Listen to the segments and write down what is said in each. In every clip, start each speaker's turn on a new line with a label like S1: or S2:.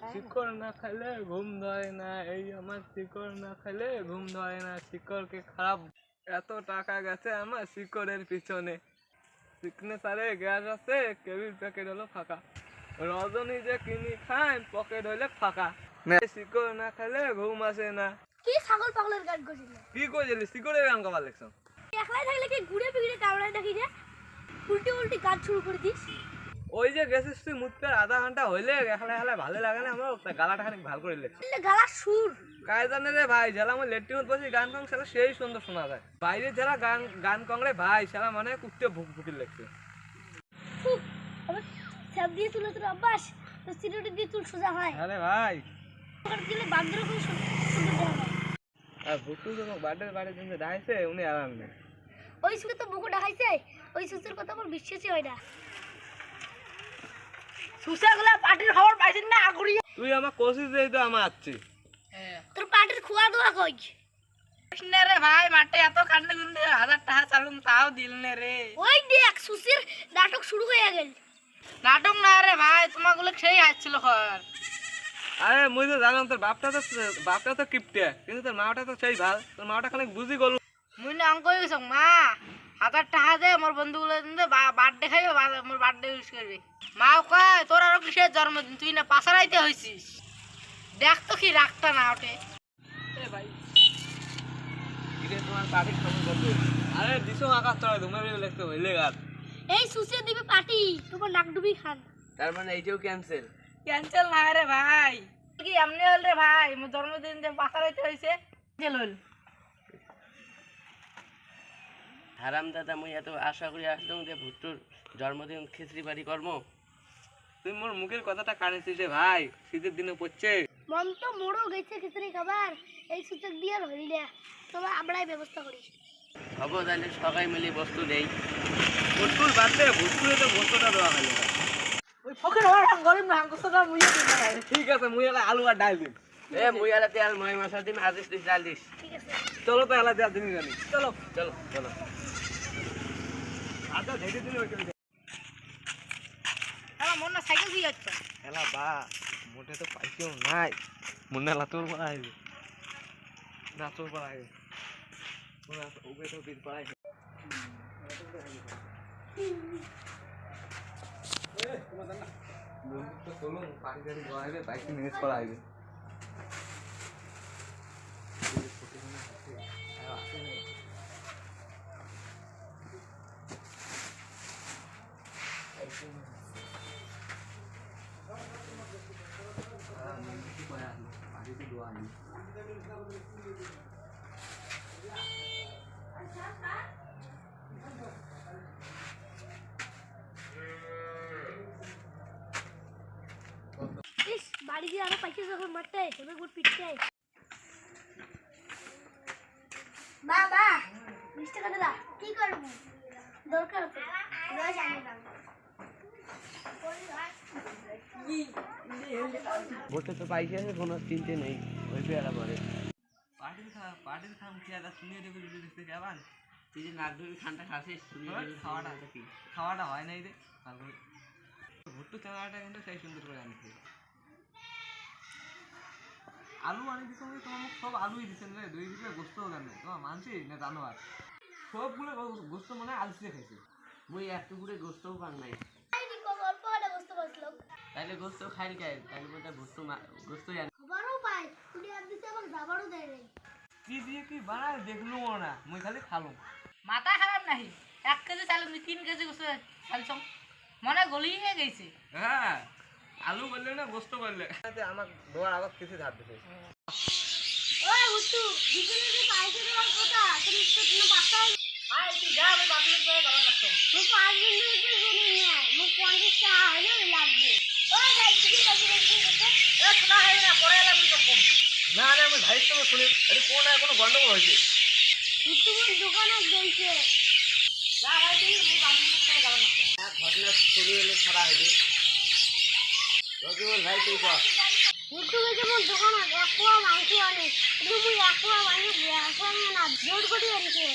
S1: শিকড় না খাইলে ঘুম ধরে না, এই আমার শিকড় না খাইলে ঘুম ধরে না, শিকড়কে খারাপ। এত টাকা গেছে আমার শিকড়ের পিছনে, সিগনেচারে গ্যাস আছে, কেবিল প্যাকেট হলো ফাঁকা, রজনী যে কিনি খাই পকেট হইলে ফাঁকা, শিকড় না খাইলে ঘুম আসে না।
S2: কি ছাগল পাগলের গান করছিস?
S1: কি কইছিলি? শিকড়ের গান গাবার লেখছ?
S2: একলাই থাকলে কি ঘুরে ফিরে কামড়ায় দেখি রে, উল্টি উল্টি কাজ শুরু করে দিস।
S1: ওই যে গেছিস তুই মুতকার আধা ঘন্টা হইলে এখানে হেলে ভালো লাগে না আমার, গালাটা খানিক ভালো করে লেখ।
S2: গালার সুর
S1: কায় জানে রে ভাই, যারা আমার লেট্রিন বসে গান কং সেটা সেই সুন্দর শোনা যায়, বাইরে যারা গান গান কং রে ভাই সেটা মানে কুত্তে ভুক ভুকির লাগছে।
S2: ছাপ দিয়ে তুলে তোর অভ্যাস, তো সিরিটি দিয়ে তুল সোজা হয়।
S1: আরে ভাই
S2: দিলে বান্দর খুব সুন্দর দেখা যায়।
S1: আর ভুট্টু যখন বার্থডে বাড়ির জন্য দাঁড়াইছে উনি আরাম নেই।
S2: ওই সুরে তো বুকু দেখাইছে, ওই সুসের কথা আমার বিশ্বাসই হয় না। সুসাগুলা পার্টির খবর পাইছিস না আগুরি?
S1: তুই আমার কোশিস দেই তো আমার আচ্ছি।
S2: তোর পার্টির খোয়া দোয়া কই?
S3: নে রে ভাই, মাঠে এত কান্নে গুন্ডে 1000 টাকা চালুন তাও দিল নে রে।
S2: ওই দেখ সুসির নাটক শুরু হয়ে গেল।
S3: নাটক না রে ভাই, তোমাগুলো সেই আসছিল খর।
S1: আরে মুই তো জানলাম তোর বাপটা তো কিপটে, কিন্তু তোর মাটা তো সেই ভাল, তোর মাটা খানিক বুঝি গেল।
S3: মুই না অঙ্ক হয়েছ মা 1000 টাকা দে, আমার বন্ধুগুলো দে বার্থডে খাইবে, আমার বার্থডে উইশ করবে। মাও কয় তোর আরো কিসের জন্মদিন, তুই না পাশারাইতে হয়েছিস, দেখ তো কি রাখতা না ওঠে।
S1: ভাই তোমার পার্টির খবর বলবে? আরে দিছো আকাশ চড়াই তোমার লিখতে হইলে গাছ।
S2: এই সুসে দিবে পার্টি, তোমার নাক ডুবি খান।
S1: তার মানে এইটাও ক্যান্সেল?
S3: ক্যান্সেল না রে ভাই, কি এমনি হল রে ভাই, মোর জন্মদিন যে পাশারাইতে হয়েছে ক্যান্সেল হল।
S4: হারাম দাদা, মুই এত আশা করি আসলাম যে ভুট্টুর জন্মদিন খিচড়ি বাড়ি কর্ম।
S1: তুই মোর মুখের কথাটা কানেছিস রে ভাই, শীতের দিনে পড়ছে।
S2: মন তো মোড়ও গেছে খিচুড়ি খাবার, এই সুচক দিয়ে হইলে তবে আমরাই ব্যবস্থা করি।
S4: হবো তাহলে সবাই মিলে বস্তু দেই।
S1: ভুট্টুর বাদে ভুট্টুরে তো বস্তুটা দেওয়া হলো।
S3: ওই ফকের হওয়ার গরিব না হাঙ্গস্তটা মুইয়ে দিন না।
S1: ঠিক আছে, মুই এলা আলু আর ডাল দিন।
S4: এ মুই আলা তেল ময় মশলা দিম, আজিস তুই ডাল দিস।
S2: ঠিক আছে
S1: চলো তো এলা দেওয়া দিন জানি। চলো
S4: চলো চলো।
S1: আচ্ছা ধীরে ধীরে ওই করে
S3: আমার মন না সাইকেল দিয়ে যাচ্ছে।
S1: এলা বা মোটে তো পাইছেও নাই, মনে লাতোর পড়া আইবে না, তোর পড়া আইবে ওরা ওবে তো বীর পড়াই। বন্ধু তো চলুন পাড়ি গাড়ি গড়াইবে, বাইক ম্যানেজ করা আইবে।
S2: ইস বাড়ি দিয়ে আরো পাইছে যখন মারতে তুমি গুড পিটতে। বাবা মিষ্টি কথা দা কি করব, দরকার আছে রোজ আনি দাও।
S4: বসে তো পাইছে আছে, কোনো চিন্তা নেই, ওই পেয়ারা পরে।
S1: পার্টির খাম কি আদা শুনিয়ে দেবে যদি দেখতে যাবান।
S4: তুই যে নাক ধরে ঠান্ডা খাসিস, শুনিয়ে দিবি
S1: খাওয়াটা
S4: কি?
S1: খাওয়াটা হয় নাই রে ভালো। ভুট্টু চানাটা কিন্তু সেই সুন্দর করে আনছে। আলু আনি দিছো, তোমার সব আলুই দিছেন রে, দুই দিকে গোস্তও দেন নাই, তোমার মানছি না জানো? আর সবগুলো গোস্ত মনে হয় আলু দিয়ে খাইছে।
S4: মুই একটু করে গোস্তও পান নাই।
S2: আই নি কম অল্প হলে বসতে বসলো
S4: তাইলে গোস্ত খাইল কে? তাইলে বলতে ভুট্টু গোস্তই আন।
S2: খাবারও পাই, তুমি আর দিতে এবং যাবারও দেয় নাই।
S1: কি দিয়ে কি বানায় দেখলু না, মুই খালি খালুম।
S3: মাথা খারাপ নাহি, 1 কেজি চাল 3 কেজি গোস্ত চালছম, মনে গলিয়ে গেছে।
S1: হ্যাঁ আলু বললে না গোস্ত বললে আমার দোয়ার আবার কিছু ধার দিছে।
S2: ওই হুটু বিকেলে যে পাইছে দেওয়ার কথা তুমি তো তুমি বাসায়
S3: আয় তুই যা, আমি বাথরুমে করে গরম লাগতো।
S2: মুখ 5 মিনিট শুনি না, মুখ 50 টাকা হলে লাগবে। ওই যাই তুমি কাছে দেখতে
S3: এ শোনা হয় না, পরে এলাম তো কম।
S1: না না আমি ভাই তো শুনি, আরে কোন কোনো গন্ডগোল হয়েছে?
S2: হুটুর দোকানে গেছে।
S3: যা ভাই তুই, আমি বাথরুমে করে গরম লাগতো।
S4: ঘটনা শুরু হলে ছাড়া হইবে। রকিবুল ভাই তুই কর।
S2: হুটু যেমন দোকানে একোয়া মাংস আনে, তুমি একোয়া মাংস আসলে না জোর করে আনছে।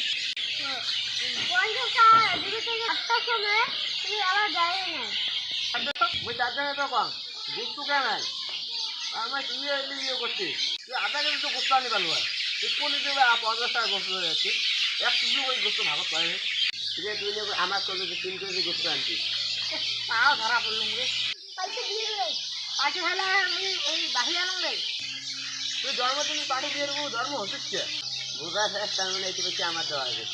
S2: 50 টাকা দিতে থেকে 8টা সময় তুমি আবার যায় না।
S4: মুই তার জন্য তো কম গুস্তু কেন?
S1: আমার তুই বিয়ে করছিস তুই আধা কেজি তো গোস্ত আনি পারলো তুই কোনে দেবে 50 টাকা গোস্ত হয়ে যাচ্ছে এক কেজি ওই গোস্ত ভাগত পারে
S4: যে তুই আমার করলে যে 3 কেজি গোস্ত আনছিস
S3: তাও ধরা পড়লুম রে
S2: পয়সা দিয়ে দে
S3: পার্টি হলে আমি ওই বাহির আনন্দ রে
S1: তুই জন্মদিন পার্টি দিয়ে দেবো জন্ম হচ্ছে
S4: বোঝা শেষ তার মানে এই আমার দেওয়া আছে